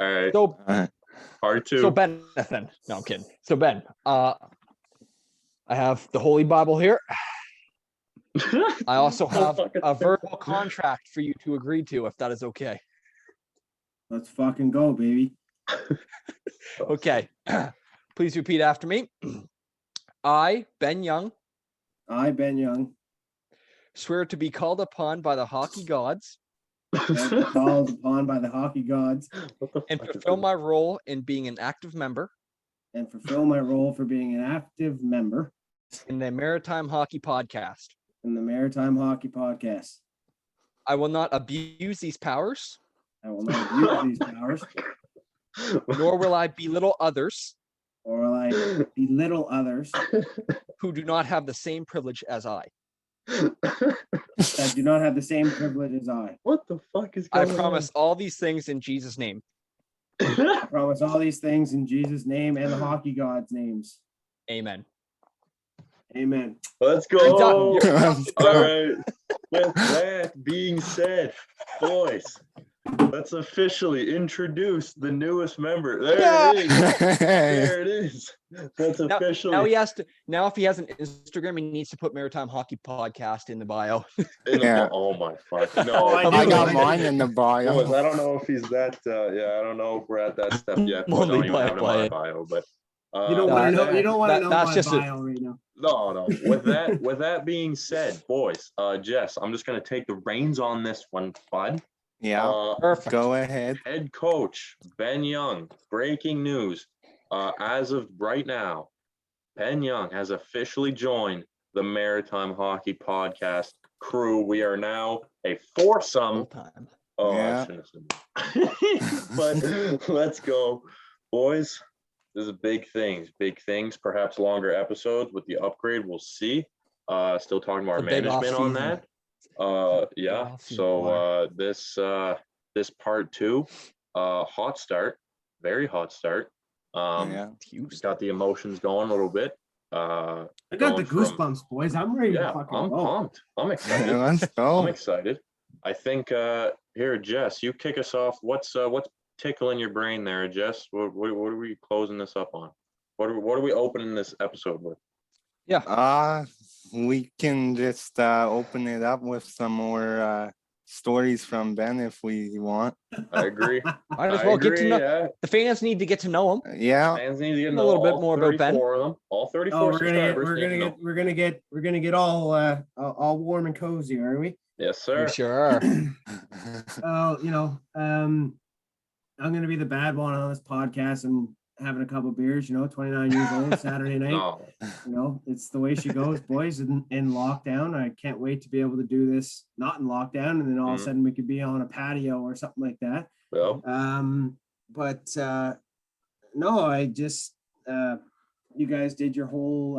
All right. So, Part 2. so Ben, then. No, I'm kidding. So Ben, I have the Holy Bible here. I also have a verbal contract for you to agree to, if that is okay. Let's fucking go, baby. Okay. Please repeat after me. I, Ben Young, I, Ben Young, swear to be called upon by the hockey gods called upon by the hockey gods and fulfill my role in being an active member and fulfill my role for being an active member in the Maritime Hockey Podcast. in the Maritime Hockey Podcast. I will not abuse these powers, I will not abuse these powers, nor will I belittle others or will I belittle others who do not have the same privilege as I. that do not have the same privilege as I. What the fuck is I going promise all these things in Jesus' name. I promise all these things in Jesus' name and the hockey gods' names. Amen. Amen. Let's You're done. go. You're done. All right. With that being said, boys, let's officially introduce the newest member. There it is. There it is. That's officially. Now he has to. Now, if he has an Instagram, he needs to put Maritime Hockey Podcast in the bio. Oh my fuck! No, I got mine in the bio. Boys, I don't know if he's that. Yeah, I don't know if we're at that step yet. I don't even have it in my bio, but. You don't want to know. You don't want to know that's my just bio right now. No. With that being said, boys, Jess, I'm just gonna take the reins on this one, bud. Yeah. Perfect. Go ahead. Head coach Ben Young. Breaking news. As of right now, Ben Young has officially joined the Maritime Hockey Podcast crew. We are now a foursome. Time. Oh, Yeah. I shouldn't have said that. But let's go, boys. This is big things. Perhaps longer episodes with the upgrade. We'll see. Still talking to our The big management on off-season. that. Yeah. Off-season So this part 2, hot start, very hot start. Yeah. Got the emotions going a little bit. I got the goosebumps, boys. I'm ready to fucking I'm go. pumped. I'm excited. Let's go. I'm excited. I think here, Jess, you kick us off. What's tickling your brain there, Jess? What are we closing this up on? What are we opening this episode with? Yeah. We can just open it up with some more stories from Ben if we want. I agree. Might as well get to know. Yeah. The fans need to get to know him. Yeah. Fans need to get to A know little bit all more about Ben. 34 of them. All 34 Oh, subscribers. we're gonna get all warm and cozy, are we? Yes, sir. We sure are. Oh, I'm gonna be the bad one on this podcast and having a couple beers. 29 years old, Saturday night. No. It's the way she goes, boys. In lockdown, I can't wait to be able to do this. Not in lockdown, and then all of a sudden we could be on a patio or something like that. Well, No, I just you guys did your whole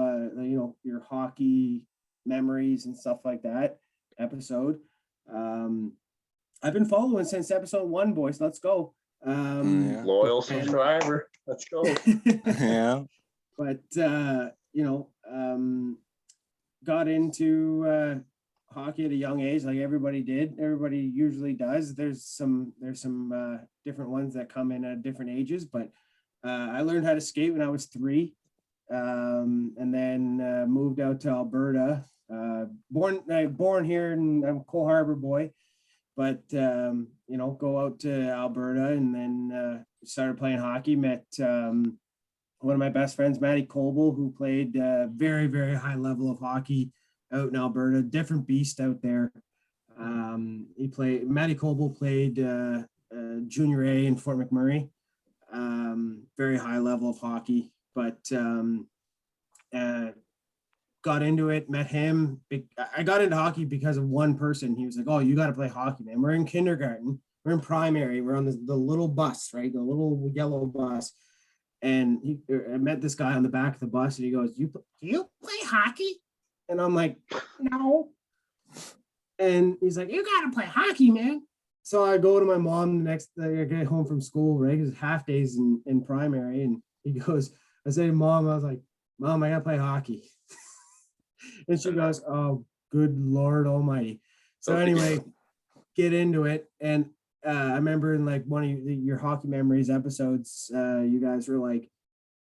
your hockey memories and stuff like that episode. I've been following since episode 1, boys. Let's go. loyal subscriber. Let's go. Yeah. But got into hockey at a young age, like everybody did. Everybody usually does. There's some different ones that come in at different ages, but I learned how to skate when I was 3, and then moved out to Alberta. Born here, and I'm a Cole Harbour boy, but go out to Alberta, and then started playing hockey. Met one of my best friends, Matty Coble, who played very, very high level of hockey out in Alberta. Different beast out there. Matty Coble played junior A in Fort McMurray. Very high level of hockey, but got into it, met him. I got into hockey because of one person. He was like, "Oh, you got to play hockey, man. We're in kindergarten. We're in primary. We're on the little bus, right? The little yellow bus." And I met this guy on the back of the bus, and he goes, "Do you play hockey?" And I'm like, "No." And he's like, "You got to play hockey, man." So I go to my mom the next day. I get home from school, right? Because half days in primary. And he goes, I said to Mom, I was like, "Mom, I got to play hockey." And she goes, "Oh, good Lord Almighty." So anyway, get into it. And I remember in like one of your hockey memories episodes, you guys were like,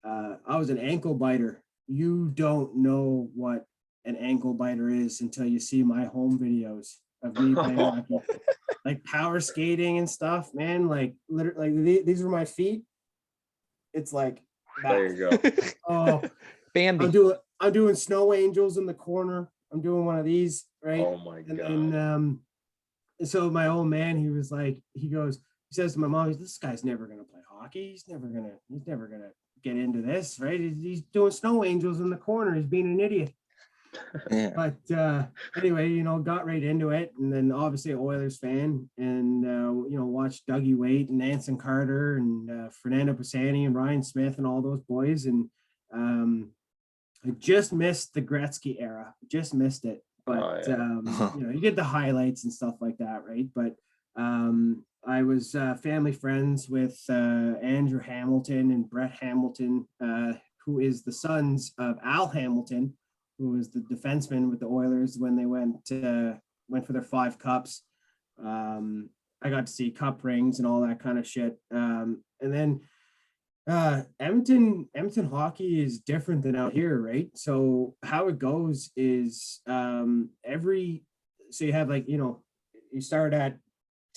I was an ankle biter. You don't know what an ankle biter is until you see my home videos of me playing hockey. Like power skating and stuff, man. Like literally, like these were my feet. It's like There that. you go. Oh, Bambi. I'm doing snow angels in the corner. I'm doing one of these, right? Oh my And god. then so my old man, he says to my mom, this guy's never gonna play hockey. He's never gonna get into this, right? He's doing snow angels in the corner. He's being an idiot. Yeah. But anyway, got right into it, and then obviously an Oilers fan, and watched Dougie Waite and Anson Carter and Fernando Pisani and Ryan Smith and all those boys, and I just missed the Gretzky era, just missed it. But you get the highlights and stuff like that, right? But I was family friends with Andrew Hamilton and Brett Hamilton, who is the sons of Al Hamilton, who was the defenseman with the Oilers when they went for their 5 cups. I got to see cup rings and all that kind of shit. And then Edmonton hockey is different than out here, right? So how it goes is so you have you start at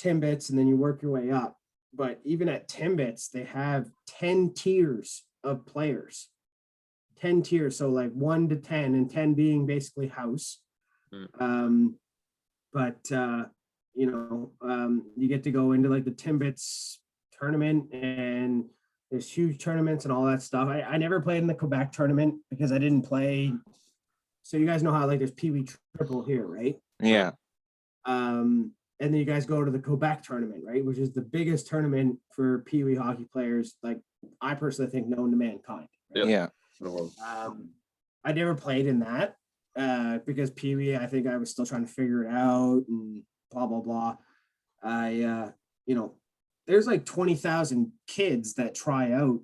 Timbits and then you work your way up. But even at Timbits, they have 10 tiers of players. 10 tiers, so like 1 to 10, and 10 being basically house. But you get to go into like the Timbits tournament, and there's huge tournaments and all that stuff. I never played in the Quebec tournament because I didn't play. So you guys know how like there's Pee Wee Triple here, right? Yeah. And then you guys go to the Quebec tournament, right, which is the biggest tournament for Pee Wee hockey players, like I personally think known to mankind. Yep. Yeah. I never played in that because Pee Wee, I think I was still trying to figure it out and blah blah blah. There's like 20,000 kids that try out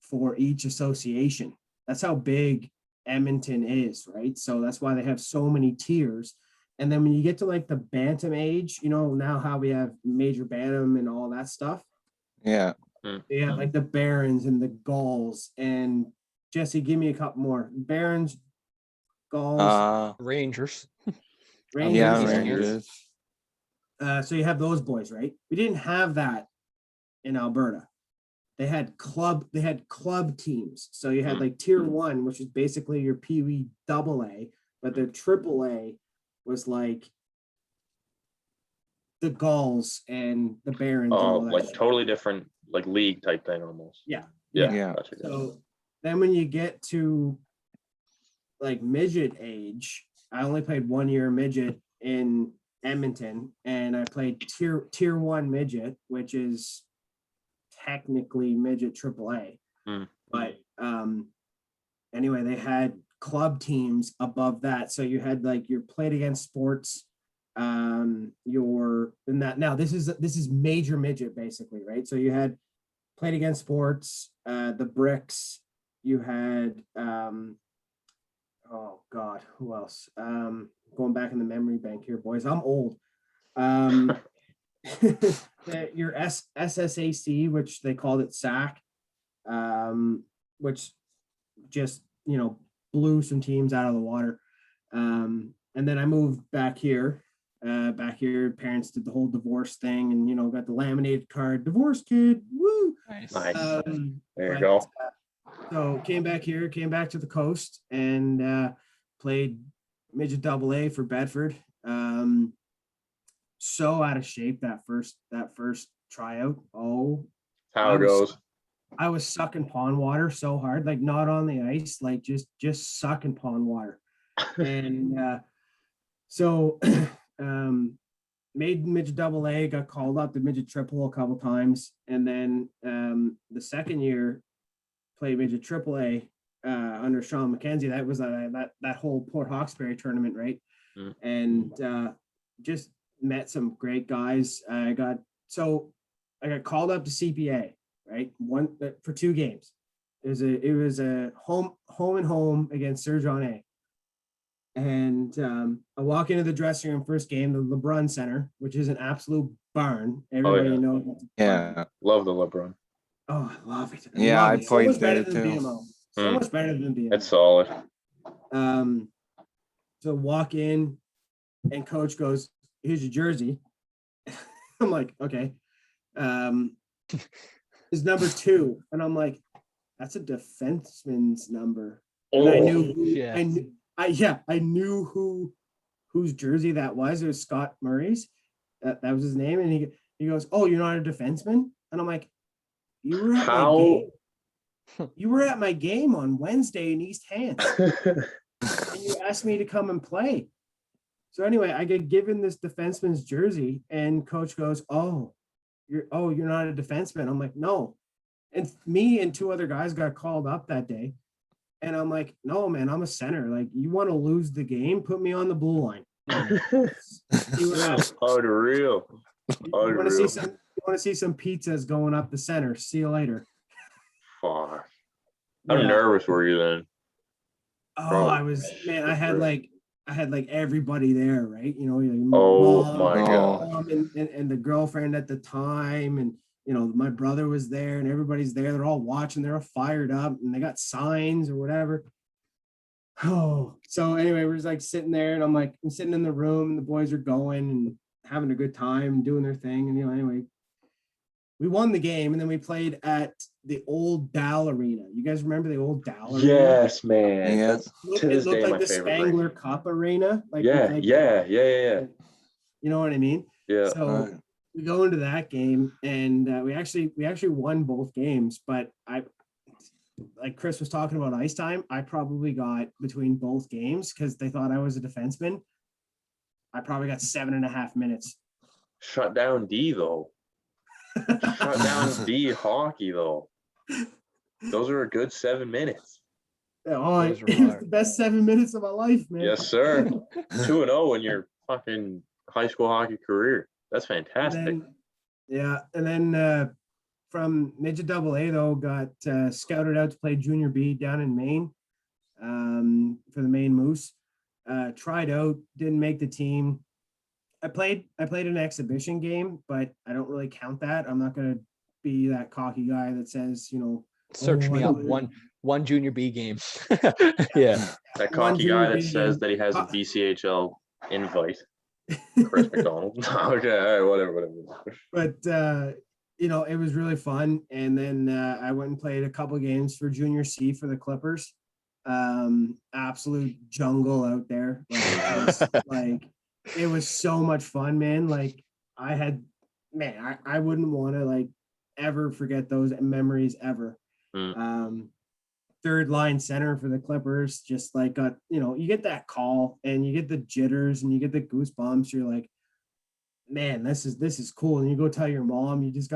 for each association. That's how big Edmonton is, right? So that's why they have so many tiers. And then when you get to like the bantam age, now how we have major bantam and all that stuff. Yeah. You have like the Barons and the Gulls. And Jesse, give me a couple more. Barons, Gulls, Rangers. Rangers. Yeah, Rangers. So you have those boys, right? We didn't have that in Alberta. They had club teams. So you had like tier 1, which is basically your Pee Wee AA, but their AAA was like the Gulls and the Barons. Oh, and all like that totally different, like league type thing almost. Yeah. Yeah. Gotcha. So then when you get to like midget age, I only played 1 year midget in Edmonton, and I played tier 1 midget, which is technically midget AAA. But anyway, they had club teams above that. So you had like your played against sports, your in that now this is major midget basically, right? So you had played against sports, the bricks, you had oh god, who else? Going back in the memory bank here, boys. I'm old. Your SSAC, which they called it SAC, which just blew some teams out of the water. And then I moved back here. Parents did the whole divorce thing, and got the laminated card, divorce kid, woo. Nice. There you go. So came back to the coast, and played midget AA for Bedford. So out of shape that first tryout. Oh, How it goes. I was sucking pond water so hard, like not on the ice, like just sucking pond water. And so made midget AA, got called up to midget triple a couple times, and then the second year played midget AAA under Sean McKenzie. That was that whole Port Hawkesbury tournament, right? And just met some great guys. I got called up to CPA, right? For 2 games. It was a home and home against Sir John A. And I walk into the dressing room first game, the LeBron Center, which is an absolute barn. Everybody yeah. knows. It's a barn. Yeah. Love the LeBron. Oh, I love it. Yeah, love I it. So played much better there than too. BMO. So Mm. much better than BMO. It's solid. So walk in, and coach goes, "Here's your jersey." I'm like, okay. Is number 2, and I'm like, that's a defenseman's number. And I knew who, yeah. I knew whose jersey that was. It was Scott Murray's. That was his name. And he goes, "Oh, you're not a defenseman?" And I'm like, "You were at my game. You were at my game on Wednesday in East Hants, and you asked me to come and play." So anyway, I get given this defenseman's jersey, and coach goes, "Oh, you're not a defenseman." I'm like, "No." And me and 2 other guys got called up that day. And I'm like, "No, man, I'm a center. Like, you want to lose the game, put me on the blue line. See what happens. Unreal. You want to see some pizzas going up the center. See you later." Fuck. How Yeah. nervous were you then? Oh, Probably. I was, man, I had like everybody there, right? You know, Oh mom, my God. mom and the girlfriend at the time, and my brother was there, and everybody's there. They're all watching. They're all fired up, and they got signs or whatever. Oh, so anyway, we're just like sitting there, and I'm sitting in the room, and the boys are going and having a good time, doing their thing, and anyway, we won the game, and then we played at the old Dal Arena. You guys remember the old Dal Arena? Yes, man. Yeah. That's to It this looked day like my the favorite Spangler rink. Cup Arena. Like, Yeah, with, like, yeah. you know what I mean? Yeah. So we go into that game, and we actually won both games. But like Chris was talking about ice time, I probably got between both games, because they thought I was a defenseman. I probably got 7.5 minutes. Shut down D though. Shut down D hockey though. Those are a good 7 minutes. Oh, Those it are was hard. the best 7 minutes of my life, man. Yes, sir. 2-0 in your fucking high school hockey career. That's And fantastic. then from midget AA though, got scouted out to play junior B down in Maine, for the Maine Moose. Tried out, didn't make the team. I played an exhibition game, but I don't really count that. I'm not gonna be that cocky guy that says, Search me I up. played- One junior B game. Yeah. That One cocky guy junior that B says game. that he has a BCHL invite. Chris McDonald. Okay, all right, whatever. But it was really fun. And then I went and played a couple games for junior C for the Clippers. Absolute jungle out there. It was so much fun, man. Like, I wouldn't want to like ever forget those memories ever. Third line center for the Clippers, just like you get that call and you get the jitters and you get the goosebumps. You're like, man, this is cool. And you go tell your mom you just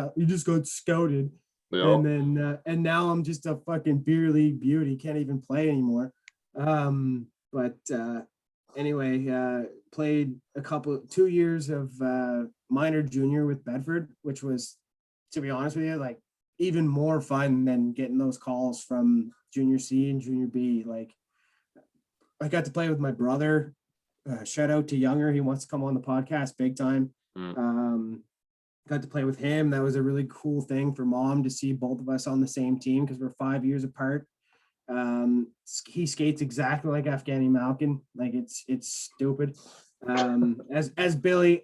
got scouted. Yep. And then and now I'm just a fucking beer league beauty, can't even play anymore. But anyway, played 2 years of minor junior with Bedford, which was, to be honest with you, like even more fun than getting those calls from junior C and junior B. Like, I got to play with my brother. Shout out to Younger. He wants to come on the podcast big time. Got to play with him. That was a really cool thing for Mom to see both of us on the same team, because we're 5 years apart. He skates exactly like Afghani Malkin. Like, it's stupid. As Billy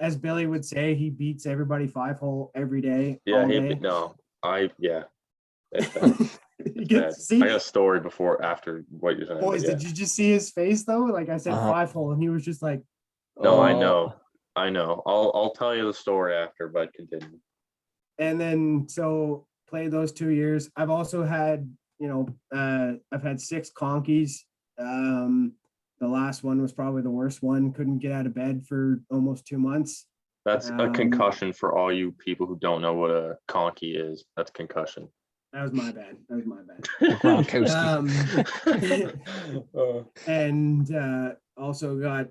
would say, he beats everybody 5-hole every day. Yeah, It's bad. I got a story after what you're saying. Boys, did you just see his face though? Like, I said 5-hole, and he was just like, no, I know. I'll tell you the story after, but continue. And then so played those 2 years. I've also had, I've had 6 conkies. The last one was probably the worst one. Couldn't get out of bed for almost 2 months. That's a concussion for all you people who don't know what a conky is. That's concussion. That was my bad. And also got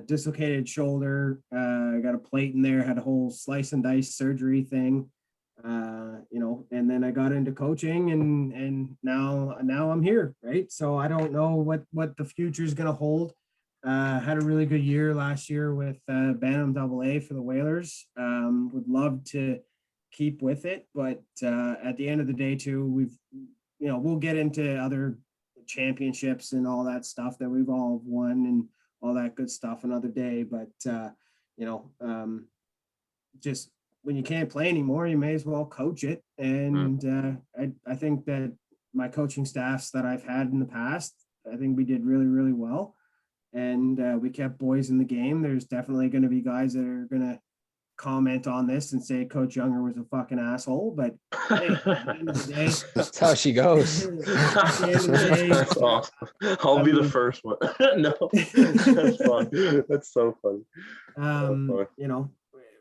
dislocated shoulder. Got a plate in there. Had a whole slice and dice surgery thing. And then I got into coaching, and now I'm here, right? So I don't know what the future is going to hold. Had a really good year last year with Bantam AA for the Whalers. Would love to keep with it, but at the end of the day, too, we'll get into other championships and all that stuff that we've all won and all that good stuff another day. But just when you can't play anymore, you may as well coach it. And I think that my coaching staffs that I've had in the past, I think we did really, really well. And we kept boys in the game. There's definitely going to be guys that are going to comment on this and say Coach Younger was a fucking asshole. But hey, at the end of the day, That's how she goes. at the end of the day, That's awesome. I'll be the first one. No, that's fun. That's so funny.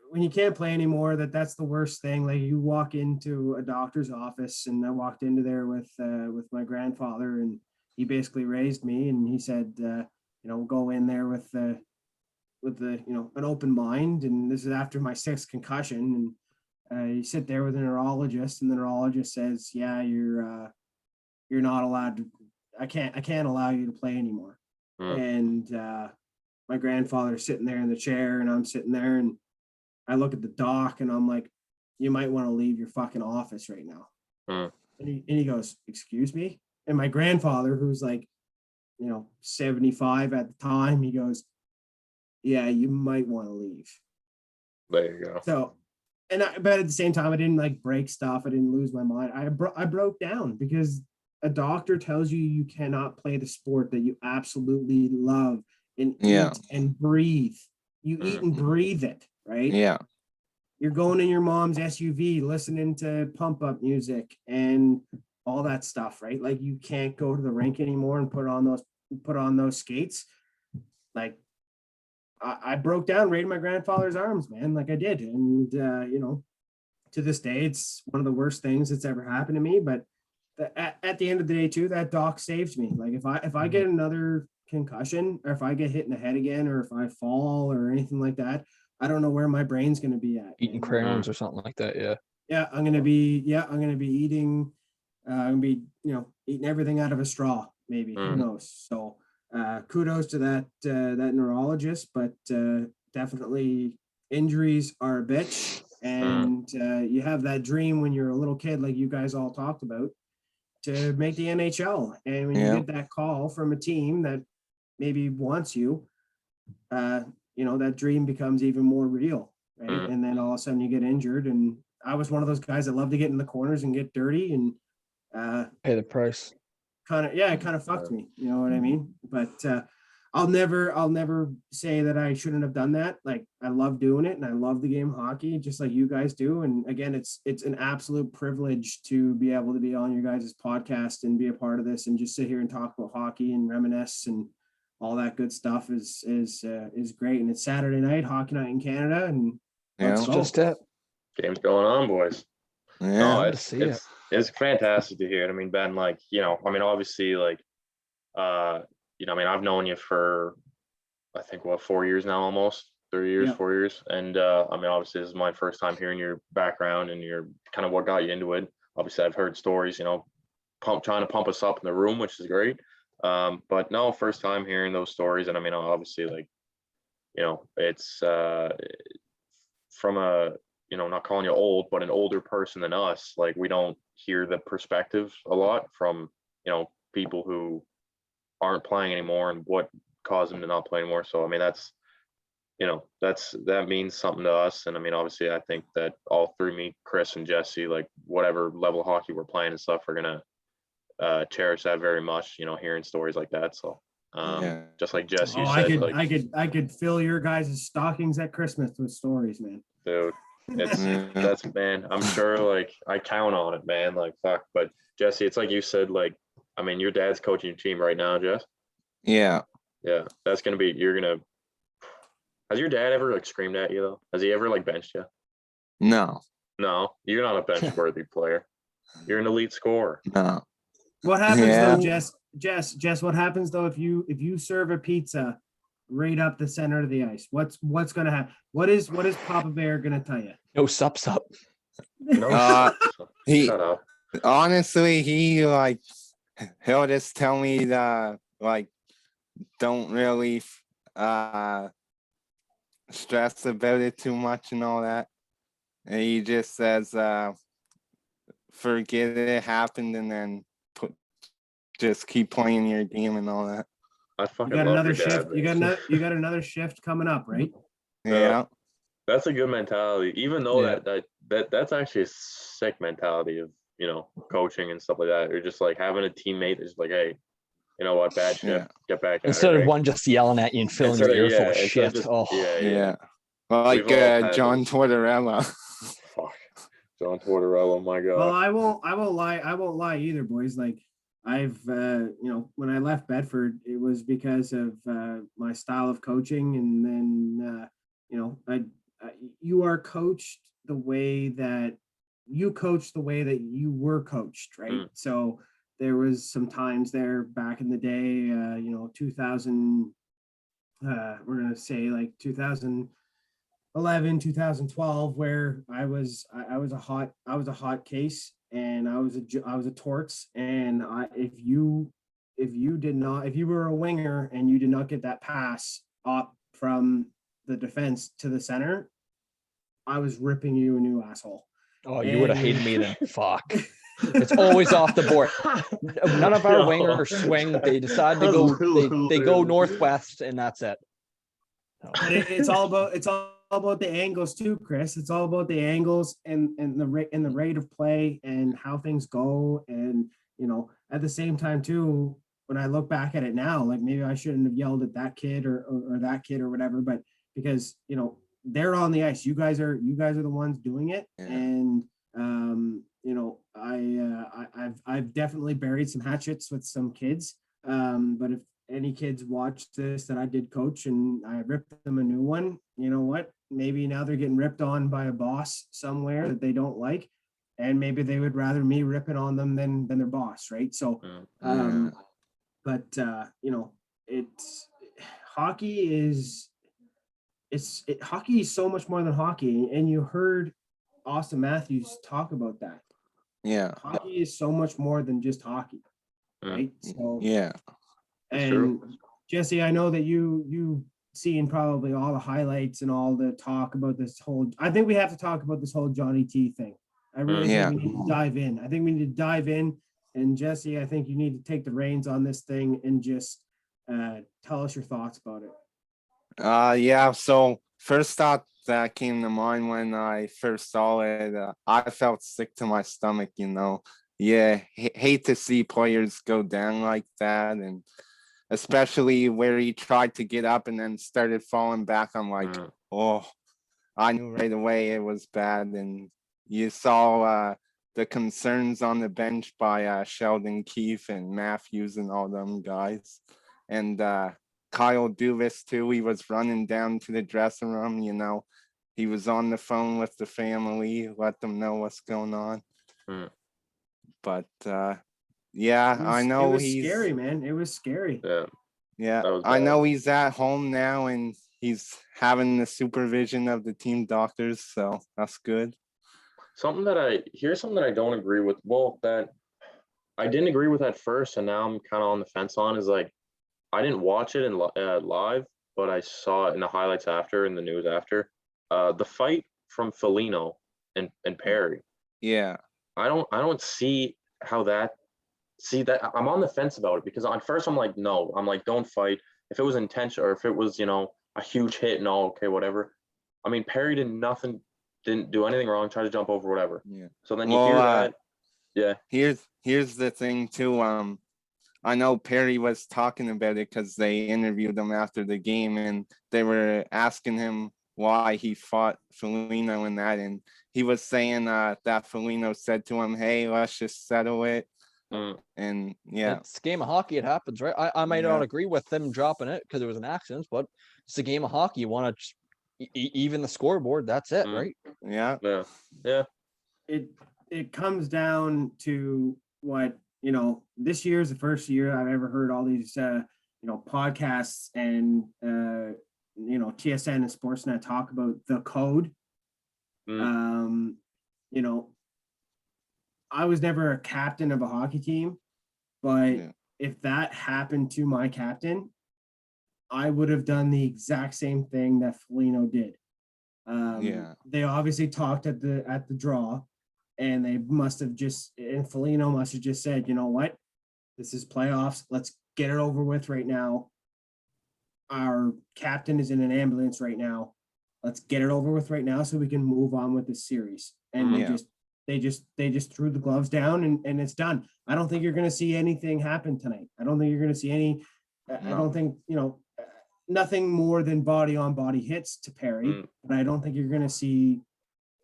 When you can't play anymore, that's the worst thing. Like you walk into a doctor's office, and I walked into there with my grandfather, and he basically raised me, and he said, go in there with an open mind. And this is after my 6th concussion, and you sit there with a neurologist, and the neurologist says, yeah, you're not allowed to, I can't allow you to play anymore. And my grandfather's sitting there in the chair, and I'm sitting there, and I look at the doc, and I'm like, you might want to leave your fucking office right now. And he goes, excuse me? And my grandfather, who's like, 75 at the time, he goes, yeah, you might want to leave. There you go. So, but at the same time, I didn't like break stuff. I didn't lose my mind. I broke down because a doctor tells you cannot play the sport that you absolutely love and eat and breathe. You eat and breathe it, right? Yeah. You're going in your mom's SUV, listening to pump up music and all that stuff, right? Like you can't go to the rink anymore and put on those skates. Like I broke down right in my grandfather's arms, man. Like I did. And, to this day, it's one of the worst things that's ever happened to me. But at the end of the day too, that doc saved me. Like if I get another concussion, or if I get hit in the head again, or if I fall or anything like that, I don't know where my brain's going to be at. Eating crayons or something like that. Yeah. Yeah. I'm going to be eating, I'm going to be, eating everything out of a straw, maybe, who knows? So, kudos to that neurologist, but definitely injuries are a bitch. And you have that dream when you're a little kid, like you guys all talked about, to make the NHL. And when you get that call from a team that maybe wants you, that dream becomes even more real, right? And then all of a sudden you get injured. And I was one of those guys that love to get in the corners and get dirty and pay the price. It kind of fucked me, you know what I mean? But I'll never say that I shouldn't have done that. Like I love doing it, and I love the game of hockey just like you guys do. And again, it's an absolute privilege to be able to be on your guys' podcast and be a part of this and just sit here and talk about hockey and reminisce and all that good stuff is great. And it's Saturday night, hockey night in Canada, and let's go. Just it. Game's going on, boys. Yeah. No, it's fantastic to hear it. I mean, Ben, obviously, I've known you for, I think, 4 years now, almost 3 years, 4 years. And obviously this is my first time hearing your background and your kind of what got you into it. Obviously I've heard stories, trying to pump us up in the room, which is great. But no, first time hearing those stories. And obviously it's from a, not calling you old, but an older person than us. Like we don't hear the perspective a lot from, people who aren't playing anymore and what caused them to not play anymore. So, that means something to us. And obviously I think that all three, me, Chris and Jesse, like whatever level of hockey we're playing and stuff, are going to cherish that very much, hearing stories like that. So, just like Jesse said, I could fill your guys' stockings at Christmas with stories, man. Dude, that's man, I'm sure I count on it, man. Like fuck. But Jesse, it's like you said, your dad's coaching your team right now, Jess. Yeah. That's gonna be, has your dad ever screamed at you though? Has he ever benched you? No, you're not a bench worthy player. You're an elite scorer. no. What happens though, Jess, what happens though if you serve a pizza right up the center of the ice? What's gonna happen? What is Papa Bear gonna tell you? No sups up. No, he shut up. honestly, he'll just tell me that don't really stress about it too much and all that. And he just says, forget it happened and then just keep playing your game and all that. I You fucking got love another your dad, shift. You man. got another shift coming up, right? Yeah. That's a good mentality. Even though Yeah. that's actually a sick mentality of, coaching and stuff like that. Or just like having a teammate that's like, hey, you know what, bad shift, get back at Instead it, of right? one just yelling at you and filling Instead your of, ear full of instead of shit. just, Oh, Yeah. Well, like We've all had John those. Tortorella. Fuck. John Tortorella, my God. Well, I won't lie either, boys. Like I've when I left Bedford, it was because of my style of coaching, and then you are coached the way that you coach the way that you were coached, right? So there was some times there back in the day, 2000, we're gonna say like 2011, 2012, where I was a hot case, and I was a torts, and if you were a winger and you did not get that pass up from the defense to the center, I was ripping you a new asshole. Oh, you would have hated me then. Fuck. It's always off the board. None of our wingers swing. They decide to go. They go northwest, and that's it. But it's all about the angles too, Chris. It's all about the angles and the rate of play and how things go. And at the same time too, when I look back at it now, like maybe I shouldn't have yelled at that kid or that kid or whatever, but because they're on the ice. You guys are the ones doing it, and I've definitely buried some hatchets with some kids. But if any kids watch this that I did coach and I ripped them a new one, you know what? Maybe now they're getting ripped on by a boss somewhere that they don't like, and maybe they would rather me ripping on them than their boss, right? So, it's hockey is. Hockey is so much more than hockey, and you heard Austin Matthews talk about that. Yeah. Hockey is so much more than just hockey, right? So yeah. And Jesse, I know that you've seen probably all the highlights and all the talk about this whole. I think we have to talk about this whole Johnny T thing. I really think we need to dive in. I think we need to dive in, and Jesse, I think you need to take the reins on this thing and just tell us your thoughts about it. Yeah. So first thought that came to mind when I first saw it, I felt sick to my stomach. Yeah, hate to see players go down like that, and especially where he tried to get up and then started falling back. I'm like, oh, I knew right away it was bad. And you saw the concerns on the bench by Sheldon Keefe and Matthews and all them guys, and Kyle Dubas too. He was running down to the dressing room. He was on the phone with the family, let them know what's going on. But I know he's scary, man. It was scary. Yeah, I know he's at home now and he's having the supervision of the team doctors, so that's good. Something that I don't agree with. Well, that I didn't agree with at first, and now I'm kind of on the fence on is like I didn't watch it in live, but I saw it in the highlights after, in the news after. The fight from Foligno and Perry. Yeah. I don't see how that. See that I'm on the fence about it because at first I'm like, no, I'm like, don't fight. If it was intentional or if it was, a huge hit and all, okay, whatever. I mean, Perry didn't do anything wrong, tried to jump over, whatever. Yeah. So then you hear that. Yeah. Here's the thing too. I know Perry was talking about it because they interviewed him after the game and they were asking him why he fought Foligno in that, and he was saying that Foligno said to him, "Hey, let's just settle it." And it's a game of hockey. It happens, right? I might not agree with them dropping it because it was an accident, but it's a game of hockey. You want to even the scoreboard. That's it, right? Yeah. It comes down to what this year is the first year I've ever heard all these podcasts and TSN and Sportsnet talk about the code. I was never a captain of a hockey team, but if that happened to my captain, I would have done the exact same thing that Foligno did. They obviously talked at the draw, and they must have and Foligno must have just said, you know what, this is playoffs. Let's get it over with right now. Our captain is in an ambulance right now. Let's get it over with right now so we can move on with this series. And they just threw the gloves down and it's done. I don't think you're going to see anything happen tonight. I don't think you're going to see any. I don't think, nothing more than body on body hits to Perry, but I don't think you're going to see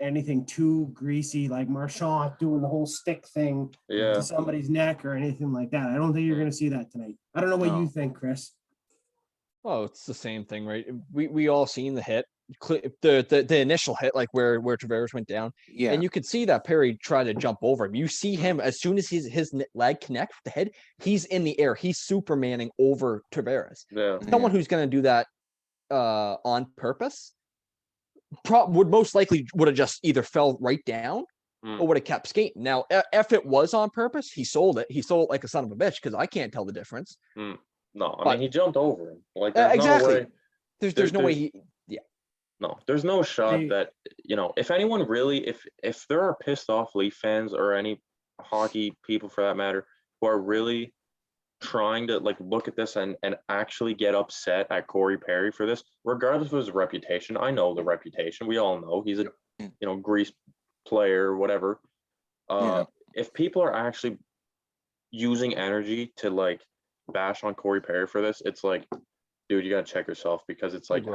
anything too greasy like Marchand doing the whole stick thing to somebody's neck or anything like that. I don't think you're going to see that tonight. I don't know what you think, Chris. Oh, it's the same thing, right? We all seen the hit, the initial hit, like where Tavares went down, and you could see that Perry tried to jump over him. You see him as soon as his leg connects with the head, he's in the air. He's Supermaning over Tavares. Someone who's going to do that on purpose would most likely would have just either fell right down or would have kept skating. Now, if it was on purpose, he sold it. He sold it like a son of a bitch because I can't tell the difference. No, I mean, he jumped over him. Like, there's exactly. no way. There's no way he. No, there's no shot that, if anyone really, if there are pissed off Leaf fans or any hockey people for that matter who are really trying to like look at this and actually get upset at Corey Perry for this, regardless of his reputation. I know the reputation. We all know he's a grease player or whatever. If people are actually using energy to like bash on Corey Perry for this, it's like, dude, you gotta check yourself, because it's like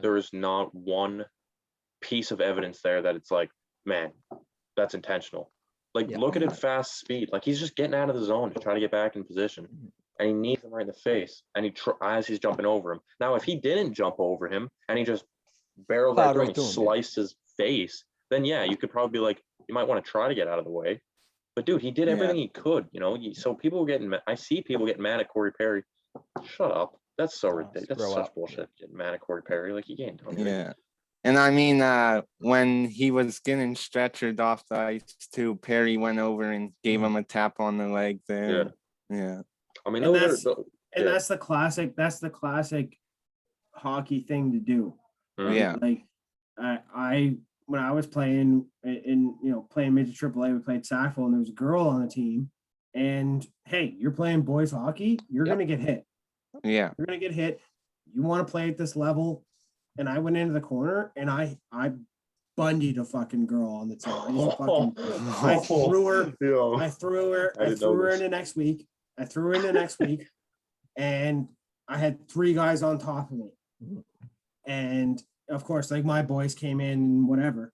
there is not one piece of evidence there that it's like, man, that's intentional. Like, look at it, fast speed. Like, he's just getting out of the zone to try to get back in position, and he knees him right in the face, and as he's jumping over him. Now, if he didn't jump over him and he just barreled right through him and sliced his face, then you could probably be like, you might want to try to get out of the way. But dude, he did everything he could, so people getting I see people getting mad at Corey Perry. Shut up. That's so ridiculous. That's such bullshit. Getting mad at Corey Perry. Like, you can't do anything. Yeah. And I mean, when he was getting stretchered off the ice too, Perry went over and gave him a tap on the leg there. Yeah. I mean, that's the classic hockey thing to do. Mm-hmm. Yeah. Like, I when I was playing playing midget AAA, we played Sackville, and there was a girl on the team. And hey, you're playing boys hockey, you're gonna get hit. Yeah. You're gonna get hit. You want to play at this level. And I went into the corner and I bungeed a fucking girl on the team. I threw her in the next week. And I had 3 guys on top of me. And of course, like, my boys came in and whatever.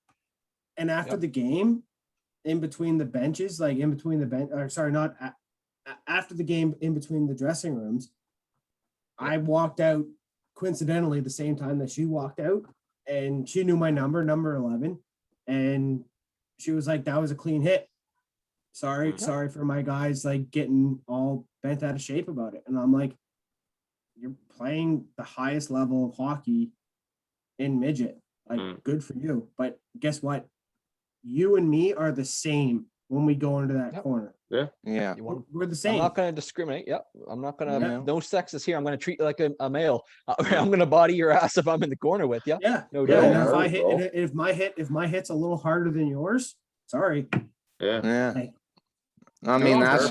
And after the game, in between the benches, like in between the bench, or sorry, not after the game, in between the dressing rooms, I walked out coincidentally the same time that she walked out, and she knew my number 11, and she was like, that was a clean hit. Sorry for my guys like getting all bent out of shape about it. And I'm like, you're playing the highest level of hockey in midget. Like, good for you. But guess what? You and me are the same when we go into that corner. Yeah. We're the same. I'm not going to discriminate. I'm not going to. No sexist here. I'm going to treat you like a male. I'm going to body your ass if I'm in the corner with you. Yeah. No doubt. And if my hit's a little harder than yours, sorry. Yeah. Like, I mean, that's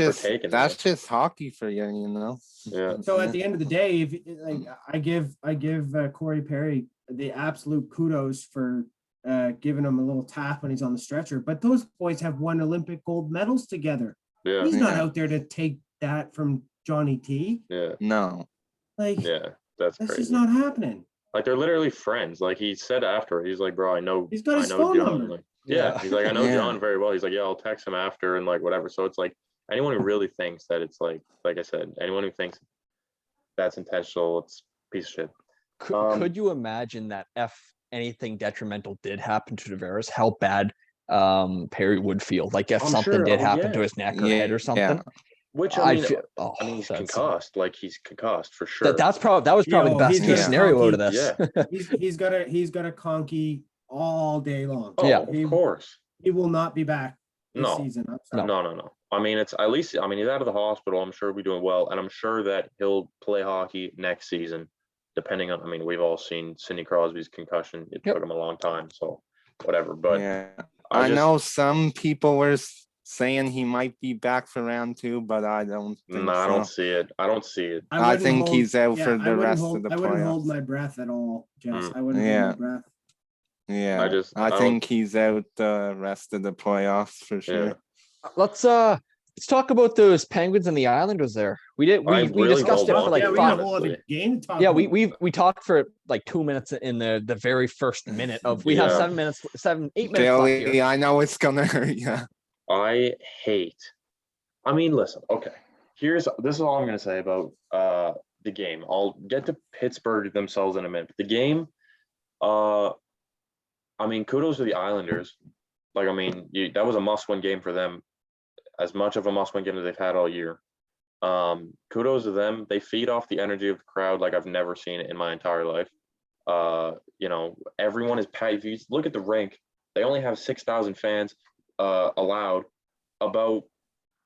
just hockey for you, Yeah. So at the end of the day, if I give Corey Perry the absolute kudos for giving him a little tap when he's on the stretcher. But those boys have won Olympic gold medals together. Yeah. He's not out there to take that from Johnny T. Yeah. No. Like, that's crazy. just not happening. Like, they're literally friends. Like, he said after, he's like, bro, I know. He's got his phone number. Like, he's like, I know John very well. He's like, I'll text him after and like whatever. So it's like, anyone who really thinks that it's like I said, anyone who thinks that's intentional, it's a piece of shit. Could you imagine that if anything detrimental did happen to Tavares, how bad Perry would feel? Like, if something did happen to his neck or head or something. Yeah. Which I mean, he's concussed. Like, he's concussed for sure. That was probably the best case scenario out of this. He's got a conky all day long. Oh, of course. He will not be back this season. No. I mean, it's at least. I mean, he's out of the hospital. I'm sure he'll be doing well, and I'm sure that he'll play hockey next season. depending on, I mean, we've all seen Sidney Crosby's concussion. It took him a long time, so whatever. But yeah, I I just, know some people were saying he might be back for round 2, but I don't think no, I don't so. see it. I don't see it. I wouldn't think hold- he's out yeah, for I the wouldn't rest hold- of the I wouldn't hold playoffs. my breath at all, Jess. I wouldn't Yeah. hold my breath. Yeah, I just- I I don't- think he's out the rest of the playoffs for sure. Yeah. Let's talk about those Penguins and the Islanders there. We I we really discussed it don't for want like yeah, to, we got a 5. whole other honestly. game to talk Yeah, about. we talked for like 2 minutes in the very first minute of we have Yeah. 7 minutes, 8 minutes left Billy, here. I know it's gonna hurt you. I hate. I mean, listen. Okay, this is all I'm going to say about the game. I'll get to Pittsburgh themselves in a minute. But the game, I mean, kudos to the Islanders. Like, I mean, that was a must-win game for them, as much of a must-win game as they've had all year. Kudos to them. They feed off the energy of the crowd like I've never seen it in my entire life. You know, everyone is packed. If you look at the rink, they only have 6,000 fans allowed. About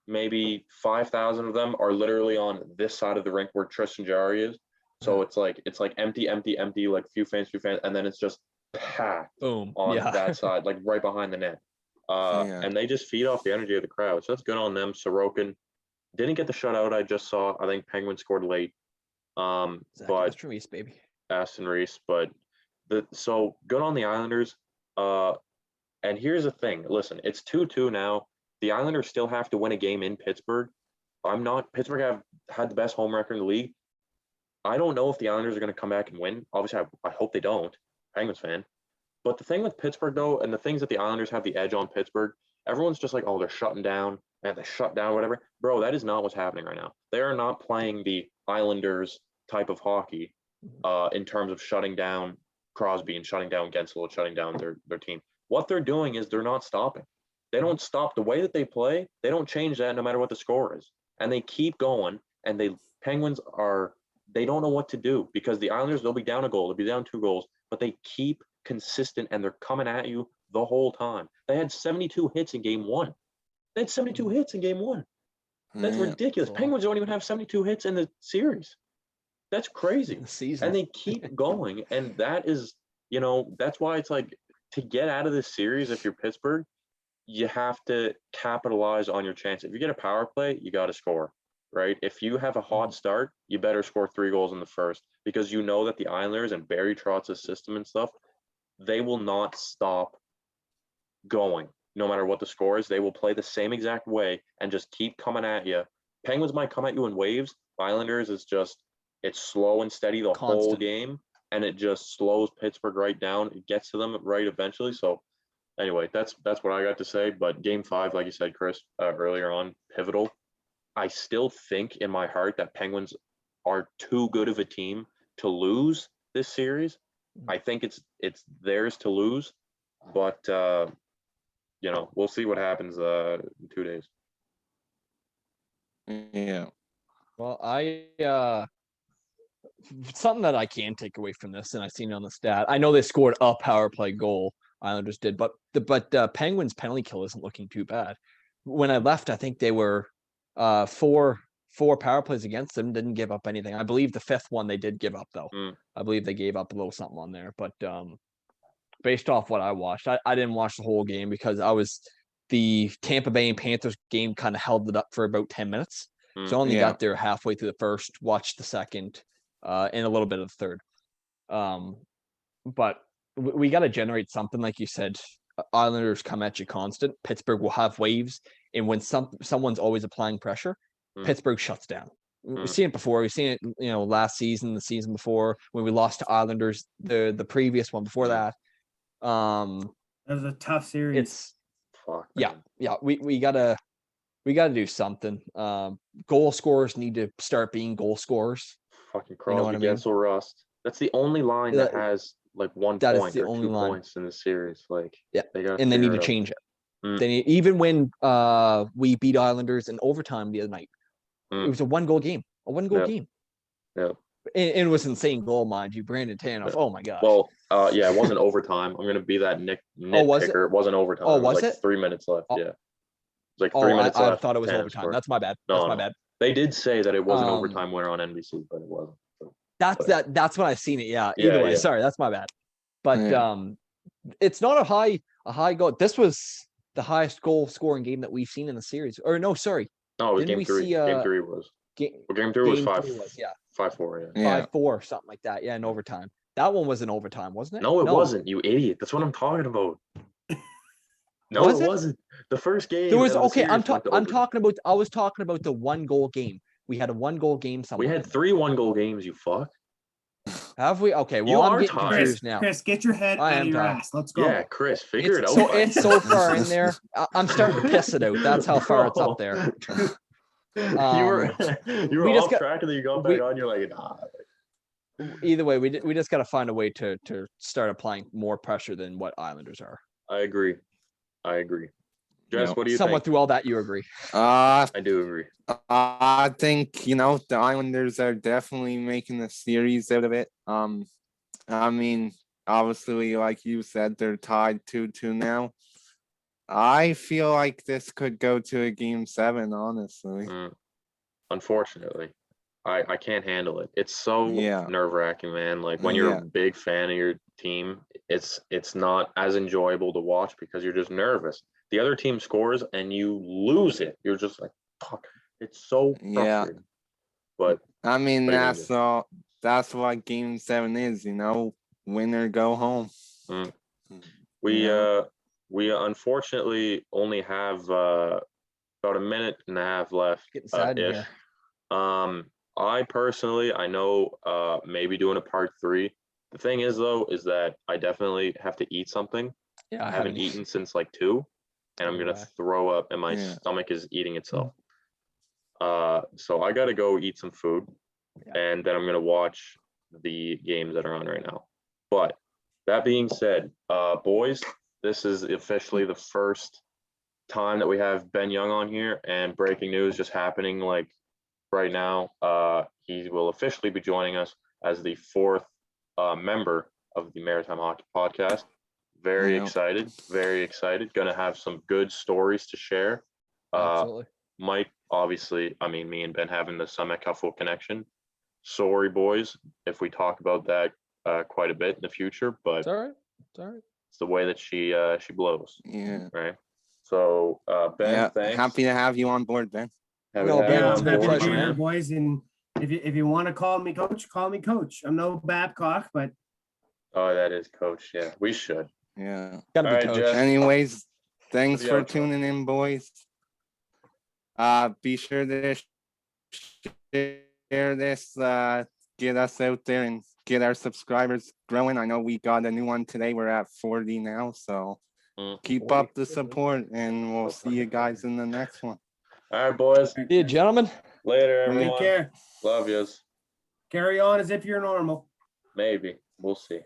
maybe 5,000 of them are literally on this side of the rink where Tristan Jarry is. So it's like empty, like few fans, and then it's just packed Boom. on Yeah. that side, like right behind the net. Yeah. And they just feed off the energy of the crowd. So that's good on them. Sorokin didn't get the shutout I just saw. I think Penguins scored late. But That's Reese, baby. Aston Reese, but so good on the Islanders. And here's the thing. Listen, it's 2-2 now. The Islanders still have to win a game in Pittsburgh. Pittsburgh have had the best home record in the league. I don't know if the Islanders are going to come back and win. Obviously, I hope they don't. Penguins fan. But the thing with Pittsburgh, though, and the things that the Islanders have the edge on Pittsburgh, everyone's just like, oh, they're shutting down, and they shut down, whatever. Bro, that is not what's happening right now. They are not playing the Islanders type of hockey in terms of shutting down Crosby and shutting down Gensel and shutting down their team. What they're doing is they're not stopping. They don't stop the way that they play. They don't change that no matter what the score is. And they keep going, and Penguins they don't know what to do because the Islanders, they'll be down a goal, they'll be down 2 goals, but they keep consistent and they're coming at you the whole time. They had 72 hits in game 1. They had 72 hits in game 1. That's ridiculous. Penguins don't even have 72 hits in the series. That's crazy. Season. And they keep going. And that is, that's why it's like, to get out of this series, if you're Pittsburgh, you have to capitalize on your chance. If you get a power play, you got to score, right? If you have a hot start, you better score 3 goals in the first, because you know that the Islanders and Barry Trotz's system and stuff, they will not stop going. No matter what the score is, they will play the same exact way and just keep coming at you. Penguins might come at you in waves. Islanders is just, it's slow and steady the whole game, and it just slows Pittsburgh right down. It gets to them right eventually. So anyway, that's what I got to say. But game 5, like you said, Chris, earlier on, pivotal. I still think in my heart that Penguins are too good of a team to lose this series. I think it's theirs to lose, but we'll see what happens in 2 days. Yeah. Well, something that I can take away from this, and I've seen it on the stat. I know they scored a power play goal. Islanders did, but the Penguins penalty kill isn't looking too bad. When I left, I think they were 4 power plays against them, didn't give up anything. I believe the 5th one they did give up, though. I believe they gave up a little something on there, but based off what I watched, I didn't watch the whole game because the Tampa Bay and Panthers game kind of held it up for about 10 minutes. So I only got there halfway through the first, watched the second, and a little bit of the third. But we got to generate something, like you said. Islanders come at you constant. Pittsburgh will have waves, and when someone's always applying pressure, Pittsburgh shuts down. We've seen it before. We've seen it, last season, the season before, when we lost to Islanders, the previous one before that. That was a tough series. We gotta do something. Goal scorers need to start being goal scorers. Fucking Crosby, Gensel, Rust. That's the only line that has like 1 that point is the or only 2 line. points in the series. Like, they need to change it. They need, even when we beat Islanders in overtime the other night, it was a 1-goal game. A 1-goal game. Yeah. And it was an insane goal, mind you. Brandon Tanoff. Oh my gosh. Well, it wasn't overtime. I'm gonna be that nitpicker. It wasn't overtime. Oh, was it? 3 minutes left. Yeah. It was like 3 minutes I left. thought it was overtime. That's my bad. That's my bad. They did say that it was an overtime winner on NBC, but it wasn't. So. That's when I seen it. Yeah. Yeah, Either way, yeah. sorry, that's my bad. But Yeah. it's not a high goal. This was the highest goal scoring game that we've seen in the series. Or no, sorry. No, it was Didn't we game 3. see Game 3 was. game, Well, game 3 was game 5. three was, yeah. 5-4, yeah. Yeah. 5-4, something like that. Yeah, in overtime. That one was in overtime, wasn't it? No, it wasn't. You idiot. That's what I'm talking about. No, Was it it? wasn't. The first game. There was of the okay. series went to I'm overtime. talking about. I was talking about the 1-goal game. We had a 1-goal game We somewhere. had 3 1-goal games, you fuck. Have we? Okay. Well, You I'm are getting tired. confused now. Chris, get your head I out am of your tired. ass. Let's go. Yeah, Chris, figure it out. It's so far in there. I'm starting to piss it out. That's how far it's up there. You were we just off got- track and then you got back on. You're like, nah. Either way, we just got to find a way to start applying more pressure than what Islanders are. I agree. Jess, Yep. what do you Somewhat think? through all that, you agree? Uh, I do agree. I think the Islanders are definitely making a series out of it. I mean, obviously, like you said, they're tied 2-2 now. I feel like this could go to a game 7, honestly. Unfortunately, I can't handle it. It's so Yeah. nerve-wracking, man. Like when you're Yeah. a big fan of your team, it's not as enjoyable to watch because you're just nervous. The other team scores and you lose it. You're just like, fuck. It's so Yeah. frustrating. But I mean, What do you mean? that's what game 7 is, win or go home. we Yeah. we unfortunately only have about a minute and a half left. Getting sad in ish. here. I personally, I know maybe doing a part 3. The thing is though, is that I definitely have to eat something. Yeah, I haven't eaten since like 2, and I'm gonna Okay. throw up, and my Yeah. stomach is eating itself. So I gotta go eat some food, Yeah. and then I'm gonna watch the games that are on right now. But that being said, boys, this is officially the first time that we have Ben Young on here, and breaking news just happening like right now. He will officially be joining us as the 4th member of the Maritime Hockey Podcast. Very Yeah. excited. Gonna have some good stories to share. Absolutely. Mike, obviously, I mean, me and Ben having the Summit Couple connection. Sorry, boys, if we talk about that quite a bit in the future, but It's all right. It's all right. it's the way that she blows, Yeah. right? So, Ben, Yeah. thanks. Happy to have you on board, Ben. Happy No, to have Ben, you it's on been a board, pleasure, man. man. boys. And if you want to call me coach, call me coach. I'm no Babcock, but Oh, that is coach. Yeah, we should. Yeah. Gotta be All right, coach. Jeff. Anyways, thanks the for outro. tuning in, boys. Be sure to share this, get us out there and get our subscribers growing. I know we got a new one today. We're at 40 now, so keep 40. up the support, and we'll see you guys in the next one. All right, boys. See you, gentlemen. Later, take everyone. care. Love yous. Carry on as if you're normal. Maybe. We'll see.